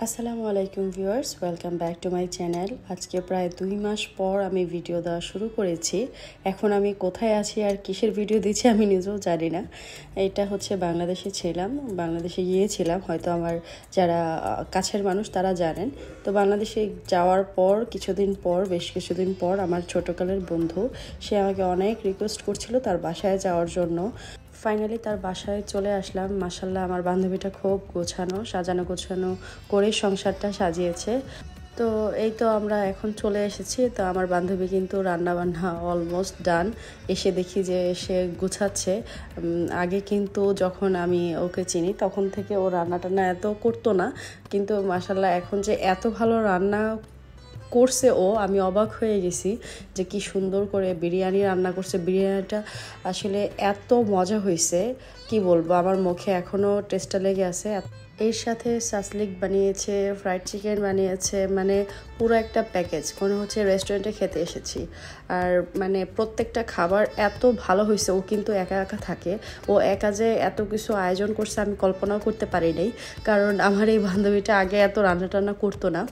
আসসালামু আলাইকুম viewers, welcome back to my channel. আজকে প্রায় 2 মাস পর আমি ভিডিও দেওয়া শুরু করেছি। এখন আমি কোথায় আছি আর কিসের ভিডিও দিচ্ছি আমি নিজেও জানি না। এটা হচ্ছে বাংলাদেশে ছিলাম, বাংলাদেশে গিয়েছিলাম, হয়তো আমার যারা কাছের মানুষ তারা জানেন। তো বাংলাদেশে যাওয়ার পর বেশ কিছুদিন পর আমার ছোটোকালের বন্ধু সে আমাকে অনেক রিকোয়েস্ট করছিল তার বাসায় যাওয়ার জন্য। ফাইনালি তার বাসায় চলে আসলাম। মাশাল্লাহ, আমার বান্ধবীটা খুব সাজানো গোছানো করে সংসারটা সাজিয়েছে। তো এই তো আমরা এখন চলে এসেছি। তো আমার বান্ধবী কিন্তু রান্নাবান্না অলমোস্ট ডান। এসে দেখি যে সে গুছাচ্ছে। আগে কিন্তু যখন আমি ওকে চিনি তখন থেকে ও রান্না টান্না এত করতো না, কিন্তু মাশাল্লাহ এখন যে এত ভালো রান্না করছে ও, আমি অবাক হয়ে গেছি যে কি সুন্দর করে বিরিয়ানি রান্না করছে। বিরিয়ানিটা আসলে এত মজা হয়েছে, কি বলবো, আমার মুখে এখনও টেস্টটা লেগে আছে। এর সাথে সাসলিক বানিয়েছে, ফ্রাইড চিকেন বানিয়েছে, মানে পুরো একটা প্যাকেজ, মনে হচ্ছে রেস্টুরেন্টে খেতে এসেছি। আর মানে প্রত্যেকটা খাবার এত ভালো হয়েছে। ও কিন্তু একা একা থাকে, ও একা যে এত কিছু আয়োজন করছে আমি কল্পনাও করতে পারি নাই। কারণ আমার এই বান্ধবীটা আগে এত রান্না টান্না করতো না,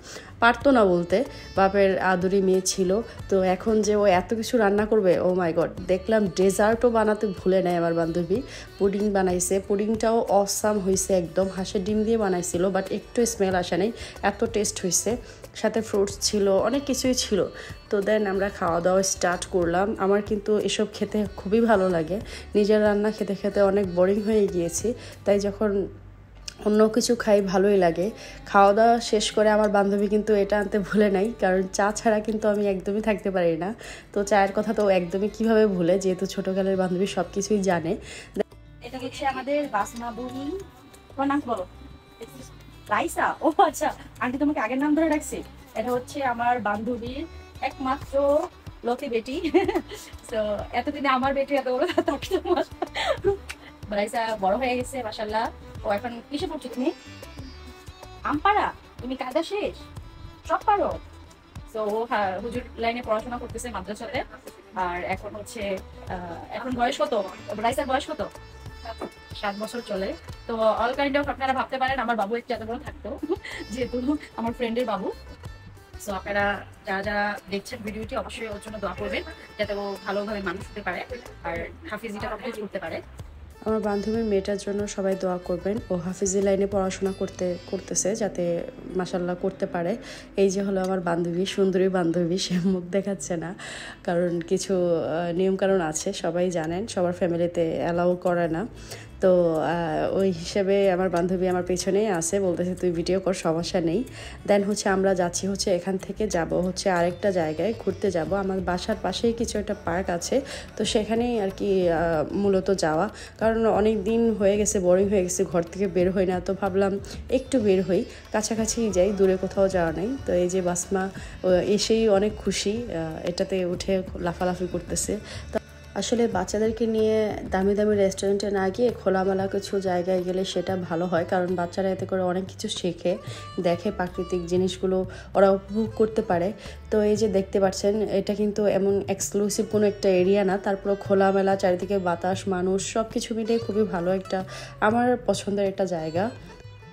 পারতো না বলতে, বাপের আদুরি মেয়ে ছিল। তো এখন যে ও এত কিছু রান্না করবে, ও মাই গড। দেখলাম ডেজার্টও বানাতে ভুলে নেয় আমার বান্ধবী, পুডিং বানাইছে। পুডিংটাও অসাম হয়েছে, একদম হাঁসের ডিম দিয়ে বানাইছিল, বাট একটু স্মেল আসে নাই, এত টেস্ট হয়েছে। সাথে ফ্রুটস ছিল, অনেক কিছুই ছিল। তো দেন আমরা খাওয়া দাওয়া স্টার্ট করলাম। আমার কিন্তু এসব খেতে খুবই ভালো লাগে। নিজের রান্না খেতে খেতে অনেক বোরিং হয়ে গিয়েছি, তাই যখন অন্য কিছু খাই ভালোই লাগে। খাওয়া দাওয়া শেষ করে আমার বান্ধবী কিন্তু এটা আনতে ভুলে নাই, কারণ চা ছাড়া কিন্তু আমি একদমই থাকতে পারি না। তো চায়ের কথা তো একদমই কিভাবে ভুলে, যেহেতু ছোটোকালের বান্ধবী সব কিছুই জানে। এটা হচ্ছে আমাদের বাসমা বুড়ি। তোমার নাম বলো? রাইসা। ও আচ্ছা, আন্টি তোমাকে আগের নাম ধরে রাখছি। এটা হচ্ছে আমার বান্ধবীর একমাত্র লতি বেটি। তো এতদিনে আমার বেটি এত বড় থাকতো। রাইসা বড় হয়ে গেছে মাশাআল্লাহ। ও এখন কিসে পড়ছো তুমি? আমপাড়া? তুমি কায়দা শেষ, সব পারো। তো ও হুজুর লাইনে পড়াশোনা করতেছে মাদ্রাসাতে। আর এখন হচ্ছে এখন বয়স কত রাইসার? বয়স কত? 7 বছর চলে। তো অল কাইন্ড অফ আপনারা ভাবতে পারেন আমার বাবু একটু এত বড় থাকতো, যেহেতু আমার ফ্রেন্ডের বাবু। সো আপনারা যারা যারা দেখছেন ভিডিওটি অবশ্যই ওর জন্য দোয়া করবেন, যাতে ও ভালোভাবে মানুষ হতে পারে আর হাফিজিটা কমপ্লিট করতে পারে। আমার বান্ধবীর মেয়েটার জন্য সবাই দোয়া করবেন। ও হাফিজি লাইনে পড়াশোনা করতেছে, যাতে মাশাল্লাহ করতে পারে। এই যে হলো আমার বান্ধবী, সুন্দরী বান্ধবী। সে মুখ দেখাচ্ছে না, কারণ কিছু নিয়মকানুন আছে, সবাই জানেন, সবার ফ্যামিলিতে অ্যালাউ করে না। তো ওই হিসেবে আমার বান্ধবী আমার পেছনেই আছে, বলতেছে তুই ভিডিও কর, সমস্যা নেই। দেন হচ্ছে আমরা যাচ্ছি হচ্ছে এখান থেকে যাব হচ্ছে আরেকটা জায়গায় ঘুরতে যাব। আমার বাসার পাশেই কিছু একটা পার্ক আছে, তো সেখানেই আর কি মূলত যাওয়া। কারণ অনেক দিন হয়ে গেছে, বোরিং হয়ে গেছে, ঘর থেকে বের হই না। তো ভাবলাম একটু বের হই, কাছাকাছি যাই, দূরে কোথাও যাওয়া নেই। তো এই যে বাসমা এসেই অনেক খুশি, এটাতে উঠে লাফালাফি করতেছে। আসলে বাচ্চাদেরকে নিয়ে দামি দামি রেস্টুরেন্টে না গিয়ে খোলামেলা কিছু জায়গায় গেলে সেটা ভালো হয়, কারণ বাচ্চারা এতে করে অনেক কিছু শেখে, দেখে, প্রাকৃতিক জিনিসগুলো ওরা উপভোগ করতে পারে। তো এই যে দেখতে পাচ্ছেন, এটা কিন্তু এমন এক্সক্লুসিভ কোনো একটা এরিয়া না, তারপরে খোলামেলা, চারিদিকে বাতাস, মানুষ, সব কিছু মিলিয়ে খুবই ভালো একটা, আমার পছন্দের একটা জায়গা।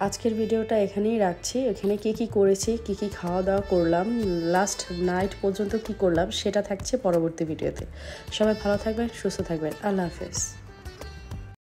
আজকের ভিডিওটা এখানেই রাখছি। এখানে কি করেছি, কি খাওয়া দাওয়া করলাম, লাস্ট নাইট পর্যন্ত কি করলাম, সেটা থাকছে পরবর্তী ভিডিওতে। সবাই ভালো থাকবেন, সুস্থ থাকবেন। আল্লাহ হাফেজ।